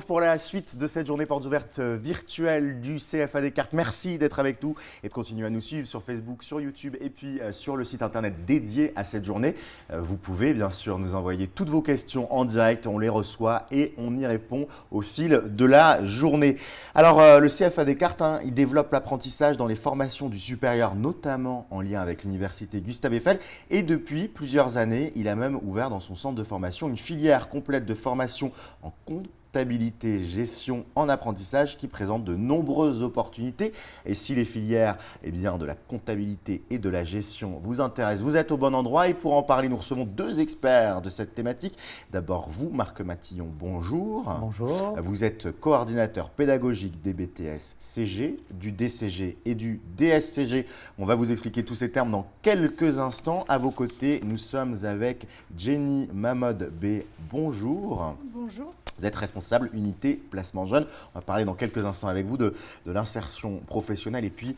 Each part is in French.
retrouve pour la suite de cette journée portes ouvertes virtuelle du CFA Descartes. Merci d'être avec nous et de continuer à nous suivre sur Facebook, sur YouTube et puis sur le site internet dédié à cette journée. Vous pouvez bien sûr nous envoyer toutes vos questions en direct, on les reçoit et on y répond au fil de la journée. Alors le CFA Descartes, il développe l'apprentissage dans les formations du supérieur, notamment en lien avec l'université Gustave Eiffel. Et depuis plusieurs années, il a même ouvert dans son centre de formation une filière complète de formation en comptabilité, gestion en apprentissage qui présente de nombreuses opportunités. Et si les filières de la comptabilité et de la gestion vous intéressent, vous êtes au bon endroit. Et pour en parler, nous recevons deux experts de cette thématique. D'abord, vous, Marc Matillon, bonjour. Bonjour. Vous êtes coordinateur pédagogique des BTS CG, du DCG et du DSCG. On va vous expliquer tous ces termes dans quelques instants. À vos côtés, nous sommes avec Jenny Mahmoud B. Bonjour. Bonjour. Vous êtes responsable unité placement jeune. On va parler dans quelques instants avec vous de l'insertion professionnelle et puis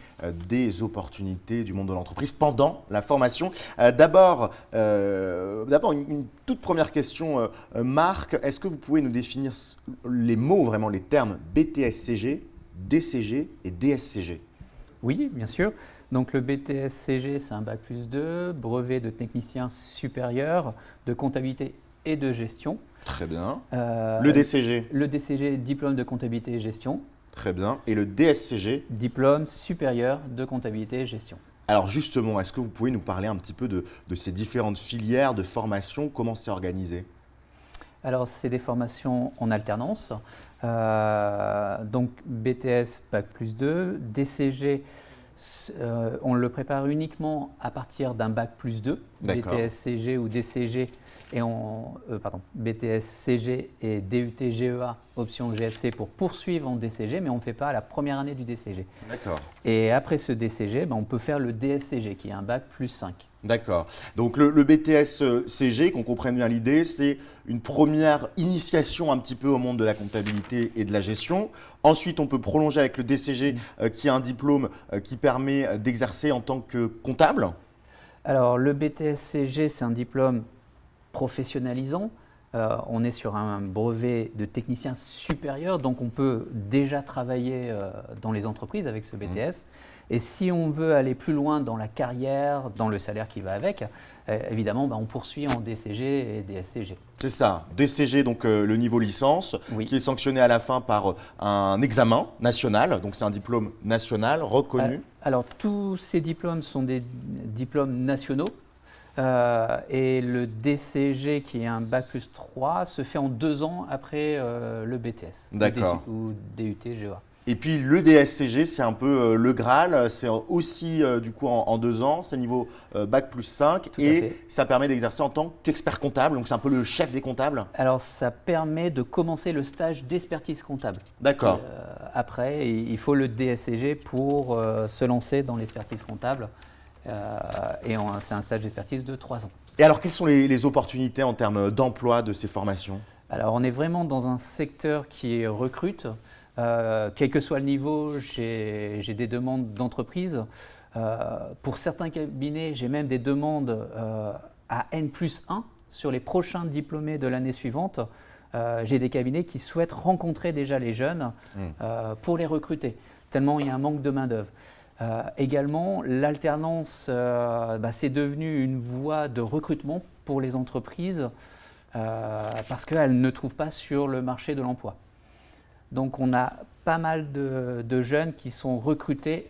des opportunités du monde de l'entreprise pendant la formation. D'abord, une toute première question, Marc. Est-ce que vous pouvez nous définir les mots, vraiment les termes BTS-CG, DCG et DSCG? Oui, bien sûr. Donc le BTS-CG, c'est un bac+2, brevet de technicien supérieur de comptabilité et de gestion. Très bien. Le DCG? Le DCG, diplôme de comptabilité et gestion. Très bien. Et le DSCG? Diplôme supérieur de comptabilité et gestion. Alors justement, est-ce que vous pouvez nous parler un petit peu de ces différentes filières de formation? Comment c'est organisé? Alors, c'est des formations en alternance. Donc, BTS, bac+2. DCG, on le prépare uniquement à partir d'un bac+2. BTS-CG ou DCG, BTS-CG et DUT-GEA, option GFC pour poursuivre en DCG, mais on ne fait pas à la première année du DCG. D'accord. Et après ce DCG, on peut faire le DSCG, qui est un bac+5. D'accord. Donc le BTS-CG, qu'on comprenne bien l'idée, c'est une première initiation un petit peu au monde de la comptabilité et de la gestion. Ensuite, on peut prolonger avec le DCG, qui est un diplôme qui permet d'exercer en tant que comptable. Alors le BTS-CG, c'est un diplôme professionnalisant. On est sur un brevet de technicien supérieur, donc on peut déjà travailler dans les entreprises avec ce BTS. Et si on veut aller plus loin dans la carrière, dans le salaire qui va avec, évidemment, on poursuit en DCG et DSCG. C'est ça, DCG, donc le niveau licence, Oui. qui est sanctionné à la fin par un examen national, donc c'est un diplôme national reconnu. Alors tous ces diplômes sont des diplômes nationaux. Et le DCG, qui est un bac+3, se fait en 2 ans après le BTS. D'accord. Ou DUT-GEA. Et puis le DSCG, c'est un peu le Graal, c'est aussi du coup en 2 ans, c'est niveau bac+5 et ça permet d'exercer en tant qu'expert comptable, donc c'est un peu le chef des comptables. Alors ça permet de commencer le stage d'expertise comptable. D'accord. Après, il faut le DSCG pour se lancer dans l'expertise comptable. C'est un stage d'expertise de 3 ans. Et alors, quelles sont les opportunités en termes d'emploi de ces formations? Alors, on est vraiment dans un secteur qui recrute. Quel que soit le niveau, j'ai des demandes d'entreprise. Pour certains cabinets, j'ai même des demandes à N+1 sur les prochains diplômés de l'année suivante. J'ai des cabinets qui souhaitent rencontrer déjà les jeunes pour les recruter, tellement il y a un manque de main-d'œuvre. Également, l'alternance, c'est devenu une voie de recrutement pour les entreprises parce qu'elles ne trouvent pas sur le marché de l'emploi. Donc, on a pas mal de jeunes qui sont recrutés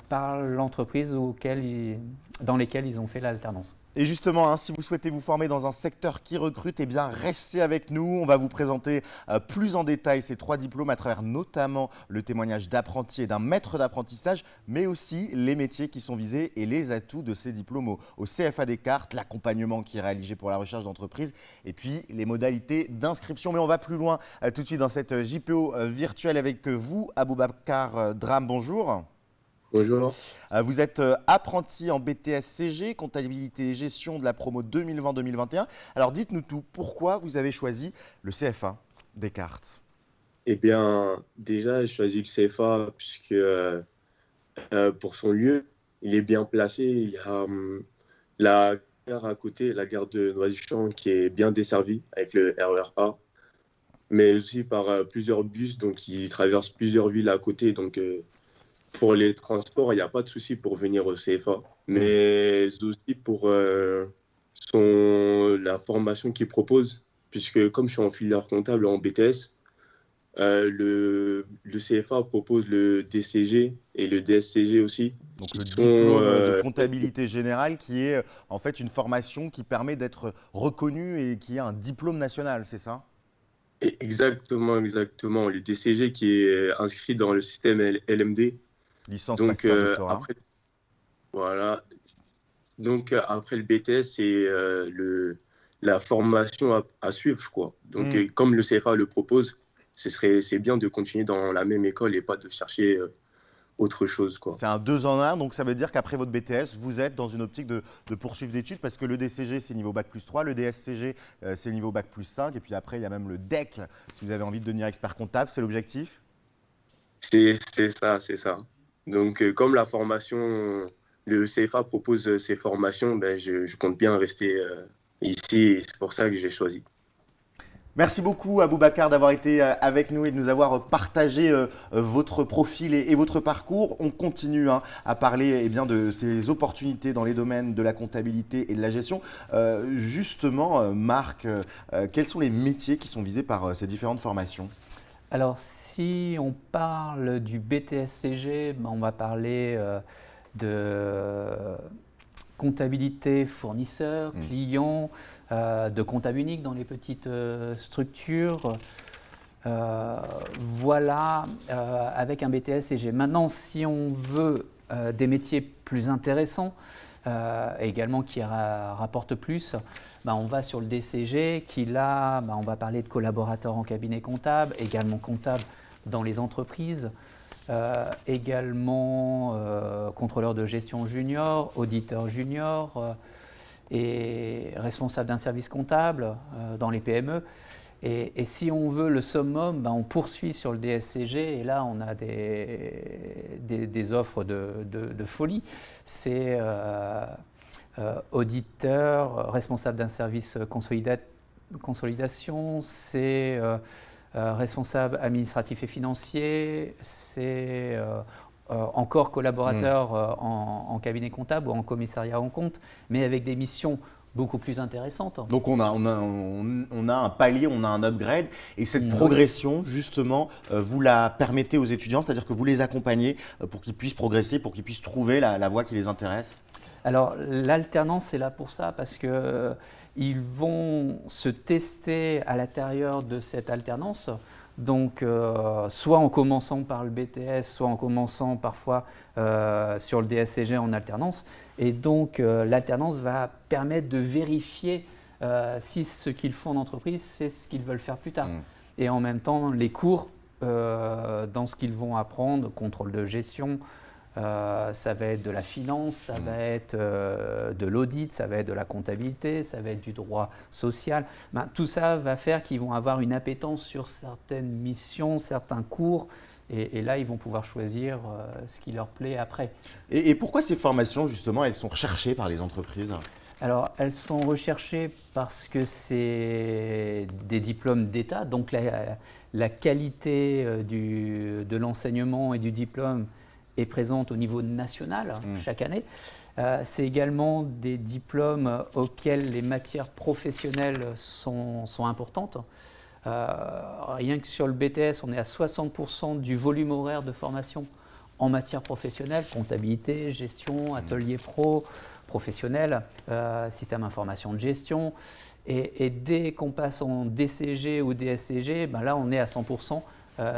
par l'entreprise dans lesquelles ils ont fait l'alternance. Et justement, si vous souhaitez vous former dans un secteur qui recrute, restez avec nous. On va vous présenter plus en détail ces 3 diplômes à travers notamment le témoignage d'apprentis et d'un maître d'apprentissage, mais aussi les métiers qui sont visés et les atouts de ces diplômes au CFA Descartes, l'accompagnement qui est réalisé pour la recherche d'entreprise et puis les modalités d'inscription. Mais on va plus loin tout de suite dans cette JPO virtuelle avec vous, Aboubacar Dram. Bonjour. Bonjour. Vous êtes apprenti en BTS-CG, comptabilité et gestion de la promo 2020-2021. Alors dites-nous tout, pourquoi vous avez choisi le CFA Descartes? Eh bien, déjà, j'ai choisi le CFA puisque pour son lieu, il est bien placé. Il y a la gare à côté, la gare de Noisy-Champs, qui est bien desservie avec le RER A. mais aussi par plusieurs bus, donc ils traversent plusieurs villes à côté. Donc pour les transports, il n'y a pas de souci pour venir au CFA, mais aussi pour la formation qu'ils proposent, puisque comme je suis en filière comptable en BTS, le CFA propose le DCG et le DSCG aussi, Donc qui le sont diplôme de comptabilité générale qui est en fait une formation qui permet d'être reconnu et qui est un diplôme national, c'est ça? exactement, exactement. Le DCG qui est inscrit dans le système LMD. Licence, Donc master, doctorat. après, voilà. Donc après le BTS, c'est la formation à suivre, quoi. Donc Hmm. comme le CFA le propose, c'est bien de continuer dans la même école et pas de chercher autre chose, quoi. C'est un 2 en 1, donc ça veut dire qu'après votre BTS, vous êtes dans une optique de poursuivre d'études parce que le DCG, c'est niveau bac plus 3, le DSCG, c'est niveau bac plus 5, et puis après, il y a même le DEC, si vous avez envie de devenir expert comptable, c'est l'objectif? C'est ça, c'est ça. Donc comme la formation, le CFA propose ces formations, ben, je compte bien rester ici et c'est pour ça que j'ai choisi. Merci beaucoup Aboubacar d'avoir été avec nous et de nous avoir partagé votre profil et votre parcours. On continue hein, à parler eh bien, de ces opportunités dans les domaines de la comptabilité et de la gestion. Justement, Marc, quels sont les métiers qui sont visés par ces différentes formations? Alors, si on parle du BTSCG, on va parler de comptabilité fournisseur, client, de comptable unique dans les petites structures. Voilà, avec un BTSCG. Maintenant, si on veut des métiers plus intéressants, et également qui rapportent plus, on va sur le DCG qui là, on va parler de collaborateurs en cabinet comptable, également comptable dans les entreprises, également contrôleur de gestion junior, auditeur junior et responsable d'un service comptable dans les PME. Et si on veut le summum, on poursuit sur le DSCG et là on a des offres de folie. C'est auditeur, responsable d'un service consolidation, c'est responsable administratif et financier, c'est encore collaborateur en cabinet comptable ou en commissariat en compte, mais avec des missions beaucoup plus intéressante. Donc on a un palier, on a un upgrade et cette progression justement vous la permettez aux étudiants, c'est-à-dire que vous les accompagnez pour qu'ils puissent progresser, pour qu'ils puissent trouver la voie qui les intéresse? Alors l'alternance est là pour ça parce que ils vont se tester à l'intérieur de cette alternance. Donc soit en commençant par le BTS, soit en commençant parfois sur le DSCG en alternance. Et donc l'alternance va permettre de vérifier si ce qu'ils font en entreprise, c'est ce qu'ils veulent faire plus tard. Et en même temps, les cours dans ce qu'ils vont apprendre, contrôle de gestion, ça va être de la finance, ça va être de l'audit, ça va être de la comptabilité, ça va être du droit social. Tout ça va faire qu'ils vont avoir une appétence sur certaines missions, certains cours. Et là, ils vont pouvoir choisir ce qui leur plaît après. Et pourquoi ces formations, justement, elles sont recherchées par les entreprises? Alors, elles sont recherchées parce que c'est des diplômes d'État. Donc, la qualité de l'enseignement et du diplôme est présente au niveau national chaque année. C'est également des diplômes auxquels les matières professionnelles sont importantes. Rien que sur le BTS, on est à 60% du volume horaire de formation en matière professionnelle, comptabilité, gestion, atelier pro, professionnel, système d'information de gestion. Et dès qu'on passe en DCG ou DSCG, là on est à 100%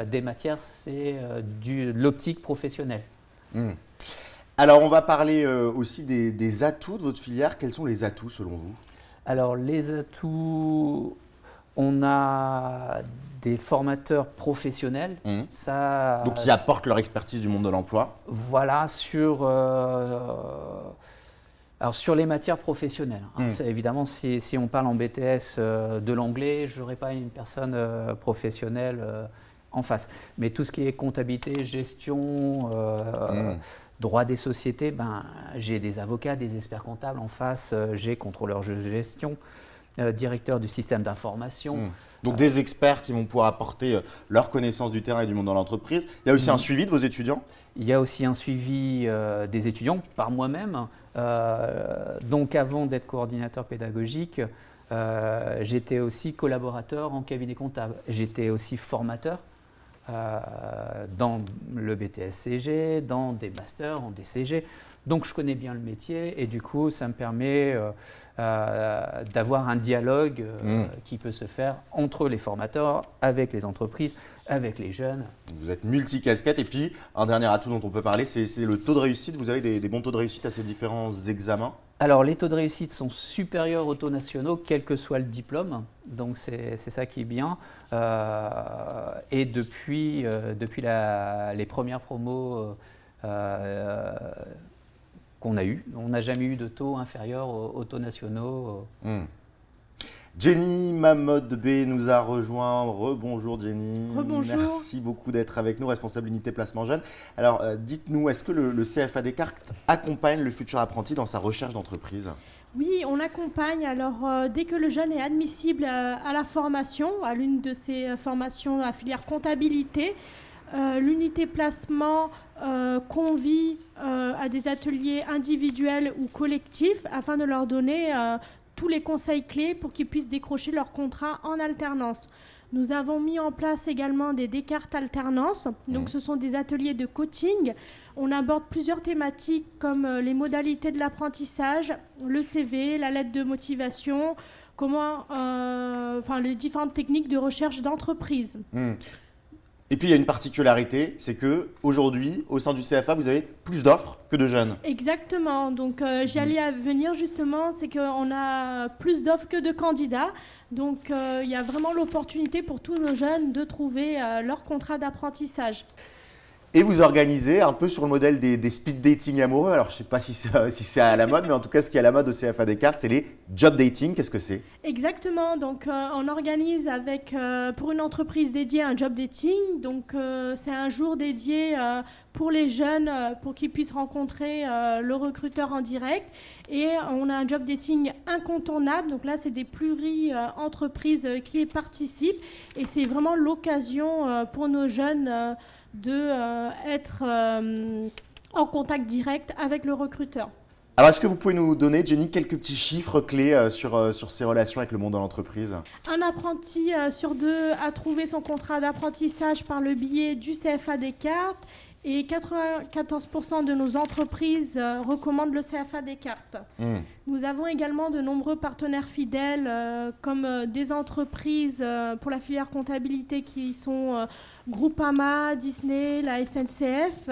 des matières, c'est de l'optique professionnelle. Alors on va parler aussi des atouts de votre filière. Quels sont les atouts selon vous? Alors les atouts, on a des formateurs professionnels. Donc qui apportent leur expertise du monde de l'emploi. Voilà, sur les matières professionnelles. Évidemment, si on parle en BTS de l'anglais, je n'aurai pas une personne professionnelle en face. Mais tout ce qui est comptabilité, gestion, droit des sociétés, j'ai des avocats, des experts comptables en face, j'ai contrôleur de gestion. directeur du système d'information. Donc des experts qui vont pouvoir apporter leur connaissance du terrain et du monde dans l'entreprise. Il y a aussi un suivi de vos étudiants? Il y a aussi un suivi des étudiants par moi-même. Donc avant d'être coordinateur pédagogique, j'étais aussi collaborateur en cabinet comptable. J'étais aussi formateur dans le BTS-CG, dans des masters en DCG. Donc je connais bien le métier et du coup ça me permet d'avoir un dialogue qui peut se faire entre les formateurs, avec les entreprises, avec les jeunes. Vous êtes multicasquette et puis un dernier atout dont on peut parler, c'est le taux de réussite. Vous avez des bons taux de réussite à ces différents examens? Alors les taux de réussite sont supérieurs aux taux nationaux, quel que soit le diplôme, donc c'est ça qui est bien. Et depuis les premières promos qu'on a eues, on n'a jamais eu de taux inférieur aux taux nationaux. Jenny Mamod B nous a rejoint. Rebonjour Jenny. Rebonjour. Merci beaucoup d'être avec nous, responsable unité placement jeune. Alors dites-nous, est-ce que le CFA Descartes accompagne le futur apprenti dans sa recherche d'entreprise? Oui, on l'accompagne. Alors, dès que le jeune est admissible à la formation, à l'une de ces formations à filière comptabilité, l'unité placement convie à des ateliers individuels ou collectifs afin de leur donner tous les conseils clés pour qu'ils puissent décrocher leur contrat en alternance. Nous avons mis en place également des Descartes alternance. Donc, ce sont des ateliers de coaching. On aborde plusieurs thématiques comme les modalités de l'apprentissage, le CV, la lettre de motivation, les différentes techniques de recherche d'entreprise. Et puis il y a une particularité, c'est qu'aujourd'hui, au sein du CFA, vous avez plus d'offres que de jeunes. Exactement. Donc j'allais venir justement, c'est qu'on a plus d'offres que de candidats. Donc il y a vraiment l'opportunité pour tous nos jeunes de trouver leur contrat d'apprentissage. Et vous organisez un peu sur le modèle des speed dating amoureux. Alors je ne sais pas si c'est à la mode, mais en tout cas ce qui est à la mode au CFA Descartes, c'est les job dating. Qu'est-ce que c'est? Exactement. Donc on organise pour une entreprise dédiée un job dating. Donc c'est un jour dédié pour les jeunes, pour qu'ils puissent rencontrer le recruteur en direct. Et on a un job dating incontournable. Donc là, c'est des pluri-entreprises qui y participent. Et c'est vraiment l'occasion pour nos jeunes d'être en contact direct avec le recruteur. Alors, est-ce que vous pouvez nous donner, Jenny, quelques petits chiffres clés sur ces relations avec le monde de l'entreprise? Un apprenti sur deux a trouvé son contrat d'apprentissage par le biais du CFA Descartes et 94% de nos entreprises recommandent le CFA Descartes. Nous avons également de nombreux partenaires fidèles comme des entreprises pour la filière comptabilité qui sont Groupama, Disney, la SNCF,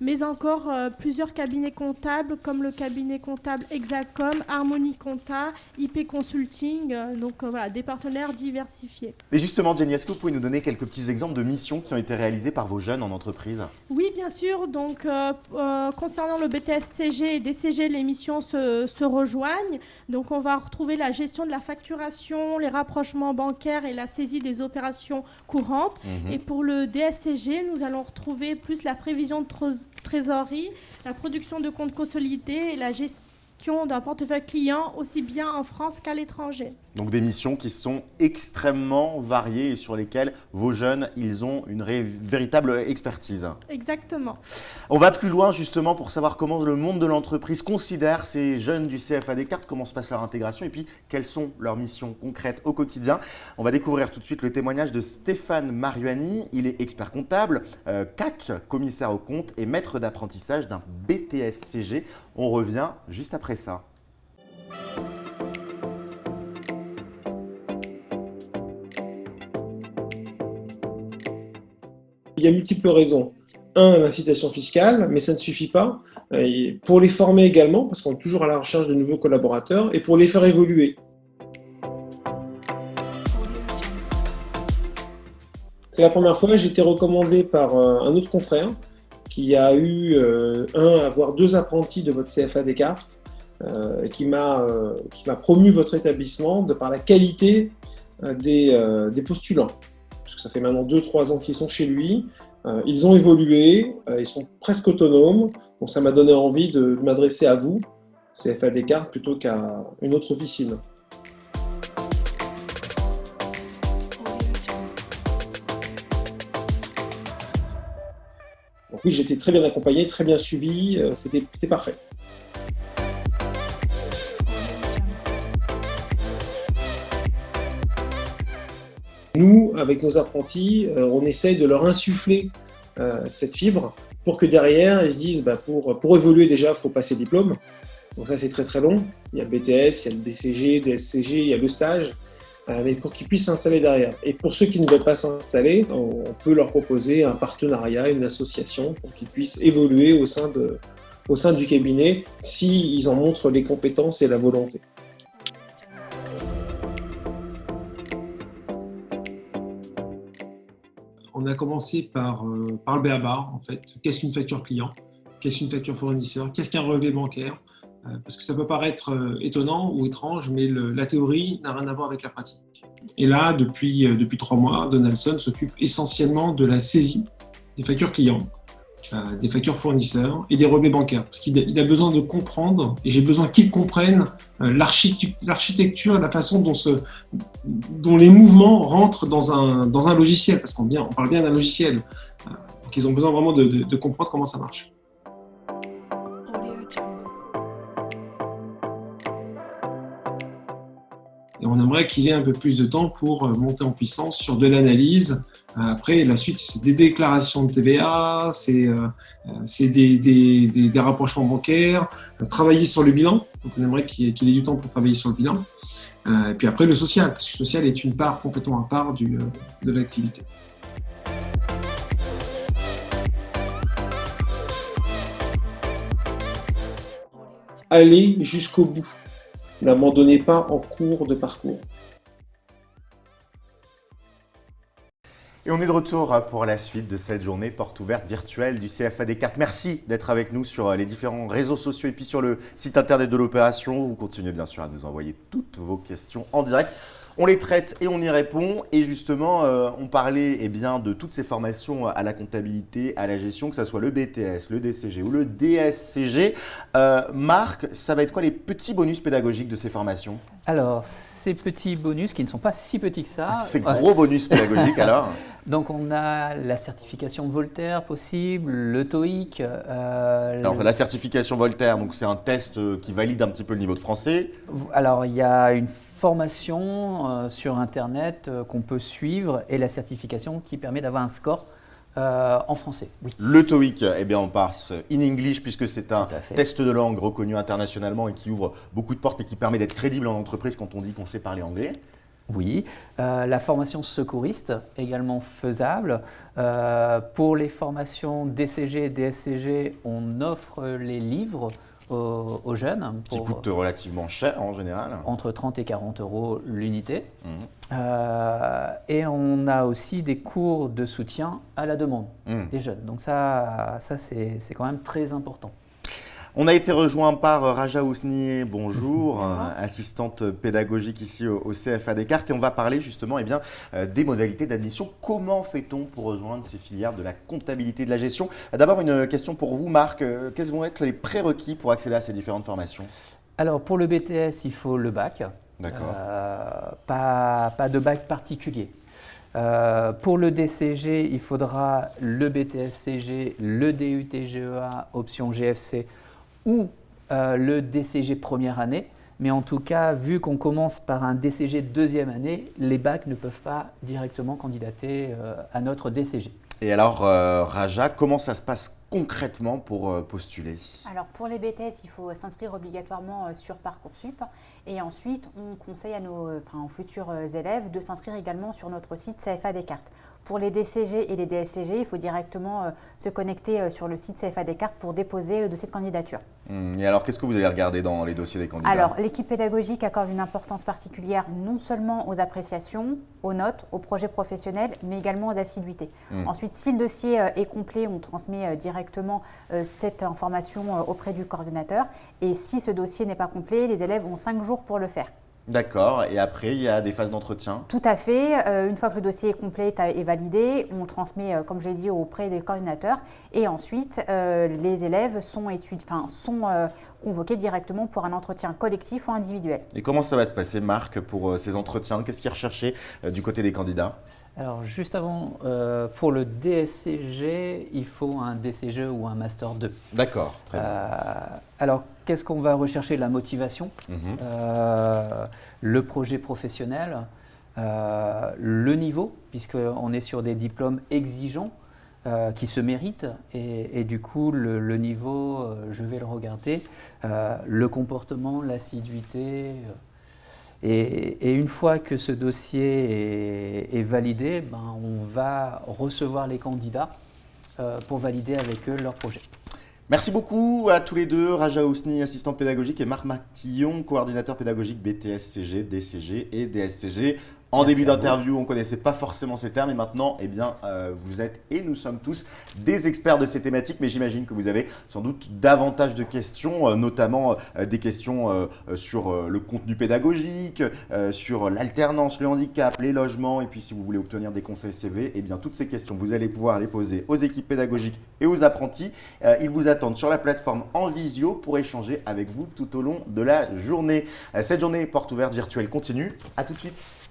mais encore plusieurs cabinets comptables comme le cabinet comptable Exacom, Harmonie Compta, IP Consulting, voilà, des partenaires diversifiés. Et justement, Jenny, est-ce que vous pouvez nous donner quelques petits exemples de missions qui ont été réalisées par vos jeunes en entreprise? Oui, bien sûr. Donc, concernant le BTS-CG et DCG, les missions se rejoignent. Donc, on va retrouver la gestion de la facturation, les rapprochements bancaires et la saisie des opérations courantes. Et pour le DSCG, nous allons retrouver plus la prévision de trésorerie, la production de comptes consolidés et la gestion d'un portefeuille client aussi bien en France qu'à l'étranger. Donc des missions qui sont extrêmement variées et sur lesquelles vos jeunes, ils ont une véritable expertise. Exactement. On va plus loin justement pour savoir comment le monde de l'entreprise considère ces jeunes du CFA Descartes, comment se passe leur intégration et puis quelles sont leurs missions concrètes au quotidien. On va découvrir tout de suite le témoignage de Stéphane Mariani. Il est expert comptable, CAC, commissaire aux comptes et maître d'apprentissage d'un BTS-CG. On revient juste après ça. Il y a multiples raisons. Un, l'incitation fiscale, mais ça ne suffit pas. Et pour les former également, parce qu'on est toujours à la recherche de nouveaux collaborateurs, et pour les faire évoluer. C'est la première fois que j'ai été recommandé par un autre confrère qui a eu voire deux apprentis de votre CFA Descartes, qui m'a promu votre établissement de par la qualité des postulants. Parce que ça fait maintenant 2-3 ans qu'ils sont chez lui, ils ont évolué, ils sont presque autonomes, donc ça m'a donné envie de m'adresser à vous, CFA Descartes, plutôt qu'à une autre officine. oui, j'étais très bien accompagné, très bien suivi, c'était parfait. Nous, avec nos apprentis, on essaye de leur insuffler cette fibre pour que derrière, ils se disent, pour évoluer déjà, il faut passer diplôme. Donc ça, c'est très très long. Il y a le BTS, il y a le DCG, DSCG, il y a le stage, mais pour qu'ils puissent s'installer derrière. Et pour ceux qui ne veulent pas s'installer, on peut leur proposer un partenariat, une association pour qu'ils puissent évoluer au sein du cabinet s'ils en montrent les compétences et la volonté. On a commencé par le b.a.-ba, en fait. Qu'est-ce qu'une facture client? Qu'est-ce qu'une facture fournisseur? Qu'est-ce qu'un relevé bancaire? Parce que ça peut paraître étonnant ou étrange, mais la théorie n'a rien à voir avec la pratique. Et là, depuis 3 mois, Donaldson s'occupe essentiellement de la saisie des factures clients, des factures fournisseurs et des relevés bancaires. Parce qu'il a besoin de comprendre, et j'ai besoin qu'il comprenne l'architecture et la façon dont les mouvements rentrent dans un logiciel, parce qu'on parle bien d'un logiciel. Donc ils ont besoin vraiment de comprendre comment ça marche. Et on aimerait qu'il ait un peu plus de temps pour monter en puissance sur de l'analyse. Après, la suite, c'est des déclarations de TVA, c'est des rapprochements bancaires, travailler sur le bilan. Donc, on aimerait qu'il ait du temps pour travailler sur le bilan. Et puis après, le social, parce que le social est une part complètement à part de l'activité. Allez jusqu'au bout. N'abandonnez pas en cours de parcours. Et on est de retour pour la suite de cette journée porte ouverte virtuelle du CFA Descartes. Merci d'être avec nous sur les différents réseaux sociaux et puis sur le site internet de l'opération. Vous continuez bien sûr à nous envoyer toutes vos questions en direct. On les traite et on y répond. Et justement, on parlait de toutes ces formations à la comptabilité, à la gestion, que ce soit le BTS, le DCG ou le DSCG. Marc, ça va être quoi les petits bonus pédagogiques de ces formations? Alors, ces petits bonus qui ne sont pas si petits que ça. Ces gros bonus pédagogiques alors? Donc, on a la certification Voltaire possible, le TOEIC. Alors, la certification Voltaire, donc c'est un test qui valide un petit peu le niveau de français. Alors, il y a une formation sur Internet qu'on peut suivre et la certification qui permet d'avoir un score en français. Oui. Le TOEIC, on passe in English puisque c'est un test de langue reconnu internationalement et qui ouvre beaucoup de portes et qui permet d'être crédible en entreprise quand on dit qu'on sait parler anglais. Oui, la formation secouriste, également faisable. Pour les formations DCG et DSCG, on offre les livres aux jeunes. Qui coûtent relativement cher en général. Entre 30 et 40 € l'unité. Et on a aussi des cours de soutien à la demande des jeunes. Donc ça c'est quand même très important. On a été rejoint par Raja Ousnier, bonjour, assistante pédagogique ici au CFA Descartes. Et on va parler justement des modalités d'admission. Comment fait-on pour rejoindre ces filières de la comptabilité et de la gestion? D'abord, une question pour vous, Marc. Quels vont être les prérequis pour accéder à ces différentes formations? Alors, pour le BTS, il faut le bac. D'accord. Pas de bac particulier. Pour le DCG, il faudra le BTS-CG, le DUT-GEA, option GFC, ou le DCG première année. Mais en tout cas, vu qu'on commence par un DCG deuxième année, les bacs ne peuvent pas directement candidater à notre DCG. Et alors, Raja, comment ça se passe concrètement pour postuler? Alors, pour les BTS, il faut s'inscrire obligatoirement sur Parcoursup. Et ensuite, on conseille à aux futurs élèves de s'inscrire également sur notre site CFA Descartes. Pour les DCG et les DSCG, il faut directement se connecter sur le site CFA Descartes pour déposer le dossier de candidature. Et alors, qu'est-ce que vous allez regarder dans les dossiers des candidats? Alors, l'équipe pédagogique accorde une importance particulière non seulement aux appréciations, aux notes, aux projets professionnels, mais également aux assiduités. Ensuite, si le dossier est complet, on transmet directement cette information auprès du coordinateur. Et si ce dossier n'est pas complet, les élèves ont 5 jours pour le faire. D'accord. Et après, il y a des phases d'entretien? Tout à fait. Une fois que le dossier est complet et validé, on le transmet, comme je l'ai dit, auprès des coordinateurs. Et ensuite, les élèves sont convoqués directement pour un entretien collectif ou individuel. Et comment ça va se passer, Marc, pour ces entretiens? Qu'est-ce qui est recherché du côté des candidats? Alors, juste avant, pour le DSCG, il faut un DCG ou un Master 2. D'accord, très bien. Alors, qu'est-ce qu'on va rechercher? La motivation, le projet professionnel, le niveau, puisqu'on est sur des diplômes exigeants qui se méritent, et du coup, le niveau, je vais le regarder, le comportement, l'assiduité. Et une fois que ce dossier est validé, ben, on va recevoir les candidats pour valider avec eux leur projet. Merci beaucoup à tous les deux, Raja Ousni, assistante pédagogique, et Marc Matillon, coordinateur pédagogique BTS-CG, DCG et DSCG. En début d'interview, on ne connaissait pas forcément ces termes et maintenant, eh bien, vous êtes et nous sommes tous des experts de ces thématiques, mais j'imagine que vous avez sans doute davantage de questions, notamment des questions sur le contenu pédagogique, sur l'alternance, le handicap, les logements, et puis si vous voulez obtenir des conseils CV, eh bien, toutes ces questions, vous allez pouvoir les poser aux équipes pédagogiques et aux apprentis. Ils vous attendent sur la plateforme en visio pour échanger avec vous tout au long de la journée. Cette journée porte ouverte virtuelle continue. À tout de suite.